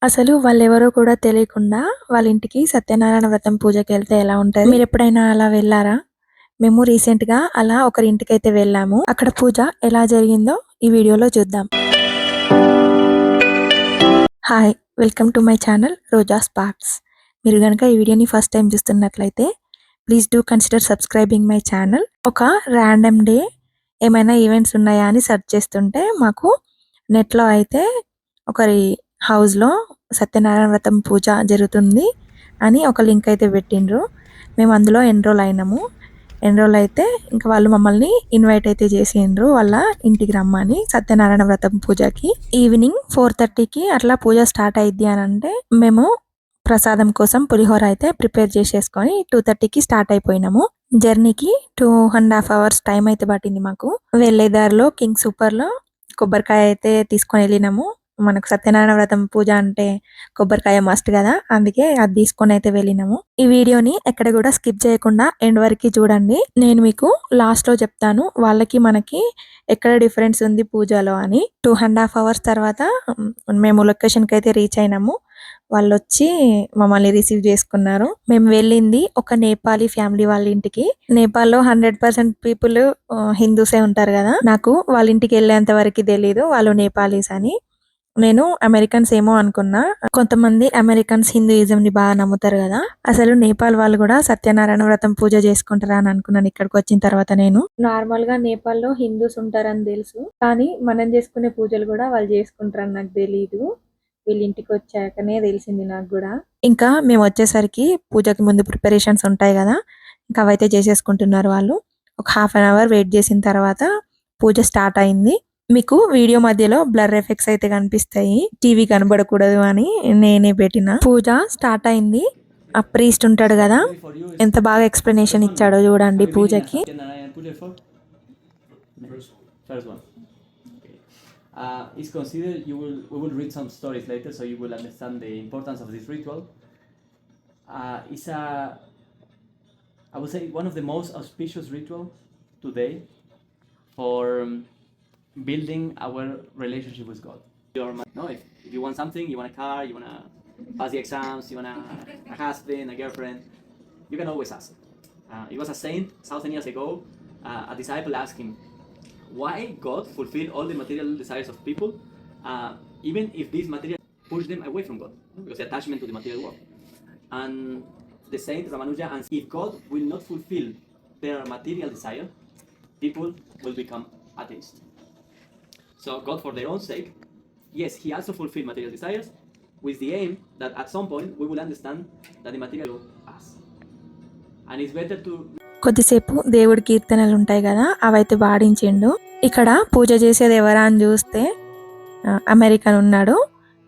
అసలు వాళ్ళెవరో కూడా తెలియకుండా వాళ్ళ ఇంటికి సత్యనారాయణ వ్రతం పూజకెళ్తే ఎలా ఉంటది? మీరెప్పుడైనా అలా వెళ్లారా? మేము రీసెంట్‌గా అలా ఒకరి ఇంటికైతే వెళ్ళాము. అక్కడ పూజ ఎలా జరిగిందో ఈ వీడియోలో చూద్దాం. Hi! Welcome to my channel Roja sparks. మీరు గనక ఈ వీడియోని ఫస్ట్ టైమ్ చూస్తున్నట్లయితే please do consider subscribing my channel. ఒక ర్యాండమ్ డే ఏమైనా ఈవెంట్స్ ఉన్నాయా అని సెర్చ్ చేస్తుంటే మాకు నెట్‌లో అయితే ఒకరి హౌస్‌లో సత్యనారాయణ వ్రతం పూజ జరుగుతుంది అని ఒక లింక్ అయితే పెట్టిండ్రు. మేము అందులో ఎన్రోల్ అయినాము. ఎన్రోల్ అయితే ఇంకా వాళ్ళు మమ్మల్ని ఇన్వైట్ అయితే చేసిండ్రు వాళ్ళ ఇంటికి రమ్మని సత్యనారాయణ వ్రతం పూజకి. ఈవినింగ్ 4:30కి అట్లా పూజ స్టార్ట్ అయిద్ది అని అంటే మేము ప్రసాదం కోసం పులిహోర అయితే ప్రిపేర్ చేసేసుకొని 2:30కి స్టార్ట్ అయిపోయినాము. జర్నీకి 2.5 అవర్స్ టైం అయితే పట్టింది మాకు. వెళ్ళే దారిలో కింగ్ సూపర్‌లో కొబ్బరికాయ అయితే తీసుకొని వెళ్ళినాము. మనకు సత్యనారాయణ వ్రతం పూజ అంటే కొబ్బరికాయ మస్ట్ కదా, అందుకే అది తీసుకొని అయితే వెళ్ళినాము. ఈ వీడియోని ఎక్కడ కూడా స్కిప్ చేయకుండా ఎండ్ వరకు చూడండి. నేను మీకు లాస్ట్ లో చెప్తాను వాళ్ళకి మనకి ఎక్కడ డిఫరెన్స్ ఉంది పూజలో అని. 2.5 అవర్స్ తర్వాత మేము లొకేషన్ కి అయితే రీచ్ అయినాము. వాళ్ళు వచ్చి మమ్మల్ని రిసీవ్ చేసుకున్నారు. మేము వెళ్ళింది ఒక నేపాలీ ఫ్యామిలీ వాళ్ళ ఇంటికి. నేపాల్లో 100% పీపుల్ హిందూసే ఉంటారు కదా. నాకు వాళ్ళ ఇంటికి వెళ్ళేంత వరకు తెలీదు వాళ్ళు నేపాలీస్ అని. నేను అమెరికన్స్ ఏమో అనుకున్నా. కొంతమంది అమెరికన్స్ హిందూయిజం ని బాగా నమ్ముతారు కదా, అసలు నేపాల్ వాళ్ళు కూడా సత్యనారాయణ వ్రతం పూజ చేసుకుంటారా అని అనుకున్నాను ఇక్కడికి వచ్చిన తర్వాత. నేను నార్మల్ గా నేపాల్లో హిందూస్ ఉంటారని తెలుసు, కానీ మనం చేసుకునే పూజలు కూడా వాళ్ళు చేసుకుంటారని నాకు తెలీదు. వీళ్ళ ఇంటికి వచ్చాకనే తెలిసింది నాకు కూడా. ఇంకా మేము వచ్చేసరికి పూజకి ముందు ప్రిపరేషన్స్ ఉంటాయి కదా, ఇంకా అవైతే చేసేసుకుంటున్నారు వాళ్ళు. ఒక 1/2 అవర్ వెయిట్ చేసిన తర్వాత పూజ స్టార్ట్ అయింది. మీకు వీడియో మధ్యలో బ్లర్ ఎఫెక్ట్స్ అయితే కనిపిస్తాయి, టీవీ కనబడకూడదు అని నేనే పెట్టిన. పూజ స్టార్ట్ అయింది. ఆ ప్రీస్ట్ ఉంటాడు కదా, ఎంత బాగా ఎక్స్ప్లెనేషన్ ఇచ్చాడో చూడండి పూజకి. Is considered we will read some stories later so you will understand the importance of this ritual. It's I would say one of the most auspicious rituals today for building our relationship with God. No, if you want something, you want a car, you want to pass the exams, you want a husband, a girlfriend, you can always ask. It was a saint 1,000 years ago. A disciple asked him, why God fulfilled all the material desires of people, even if these material push them away from God, because the attachment to the material world. And the saint Ramanuja answered, if God will not fulfill their material desire, people will become atheists. So God, for their own sake, yes, he also fulfilled material desires with the aim that at some point we will understand that the material us. And it's better to కొద్దిసేపు దేవుడి కీర్తనలు ఉంటాయి కదా, అవైతే పాడించిండు. ఇక్కడ పూజ చేసేది ఎవరా అని చూస్తే అమెరికన్ ఉన్నాడు.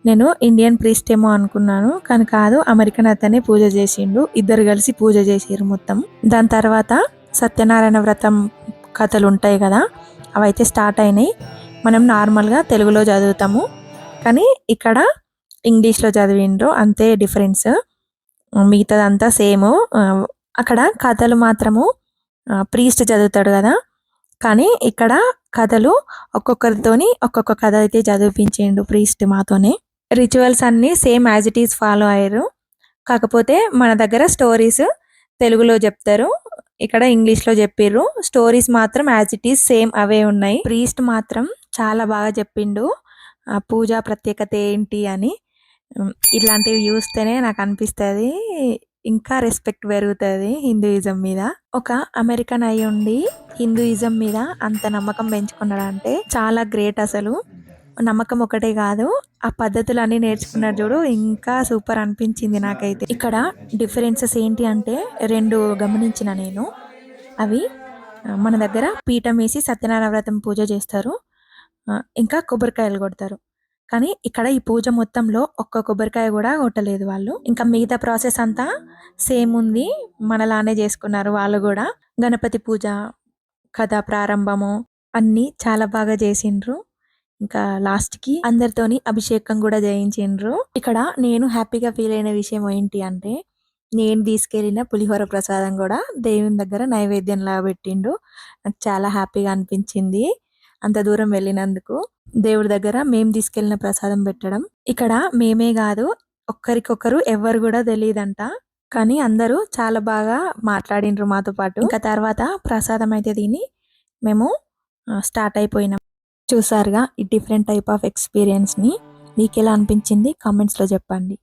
నేను ఇండియన్ ప్రీస్ట్ ఏమో అనుకున్నాను, కానీ కాదు, అమెరికన్ అతనే పూజ చేసిండు. ఇద్దరు కలిసి పూజ చేసిరు మొత్తం. దాని తర్వాత సత్యనారాయణ వ్రతం కథలు ఉంటాయి కదా, అవైతే స్టార్ట్ అయినాయి. మనం నార్మల్గా తెలుగులో చదువుతాము, కానీ ఇక్కడ ఇంగ్లీష్లో చదివిండ్రు, అంతే డిఫరెన్స్. మిగతాదంతా సేమ్. అక్కడ కథలు మాత్రము ప్రీస్ట్ చదువుతాడు కదా, కానీ ఇక్కడ కథలు ఒక్కొక్కరితోని ఒక్కొక్క కథ అయితే చదివిపించిండు ప్రీస్ట్ మాతోనే. రిచువల్స్ అన్నీ same as it is follow అయ్యారు, కాకపోతే మన దగ్గర స్టోరీస్ తెలుగులో చెప్తారు, ఇక్కడ ఇంగ్లీష్లో చెప్పిర్రు. స్టోరీస్ మాత్రం యాజ్ ఇట్ ఈస్ సేమ్ అవే ఉన్నాయి. ప్రీస్ట్ మాత్రం చాలా బాగా చెప్పిండు పూజ ప్రత్యేకత ఏంటి అని. ఇట్లాంటివి చూస్తేనే నాకు అనిపిస్తుంది ఇంకా రెస్పెక్ట్ పెరుగుతుంది హిందూయిజం మీద. ఒక అమెరికన్ అయి ఉండి హిందూయిజం మీద అంత నమ్మకం పెంచుకున్నాడంటే చాలా గ్రేట్. అసలు నమ్మకం ఒకటే కాదు, ఆ పద్ధతులు అన్ని నేర్చుకున్నాడు చూడు, ఇంకా సూపర్ అనిపించింది నాకైతే. ఇక్కడ డిఫరెన్సెస్ ఏంటి అంటే 2 గమనించిన నేను. అవి మన దగ్గర పీఠం వేసి సత్యనారాయణ వ్రతం పూజ చేస్తారు, ఇంకా కొబ్బరికాయలు కొడతారు. కానీ ఇక్కడ ఈ పూజ మొత్తంలో ఒక్క కొబ్బరికాయ కూడా కొట్టలేదు వాళ్ళు. ఇంకా మిగతా ప్రాసెస్ అంతా సేమ్ ఉంది, మనలానే చేసుకున్నారు వాళ్ళు కూడా. గణపతి పూజ కథ ప్రారంభము అన్నీ చాలా బాగా చేసిండ్రు. ఇంకా లాస్ట్కి అందరితోని అభిషేకం కూడా చేయించిండ్రు. ఇక్కడ నేను హ్యాపీగా ఫీల్ అయిన విషయం ఏంటి అంటే, నేను తీసుకెళ్ళిన పులిహోర ప్రసాదం కూడా దేవుని దగ్గర నైవేద్యంలా పెట్టిండు. నాకు చాలా హ్యాపీగా అనిపించింది. అంత దూరం వెళ్ళినందుకు. దేవుడి దగ్గర మేము తీసుకెళ్ళిన ప్రసాదం పెట్టడం. ఇక్కడ మేమే కాదు, ఒక్కరికొకరు ఎవ్వరు కూడా తెలియదంట. కానీ అందరూ చాలా బాగా మాట్లాడిండ్రు మాతో పాటు. ఇంకా తర్వాత ప్రసాదం అయితే తిని మేము స్టార్ట్ అయిపోయినాం. చూసారుగా ఈ డిఫరెంట్ టైప్ ఆఫ్ ఎక్స్పీరియన్స్ని. మీకు ఎలా అనిపించింది కామెంట్స్లో చెప్పండి.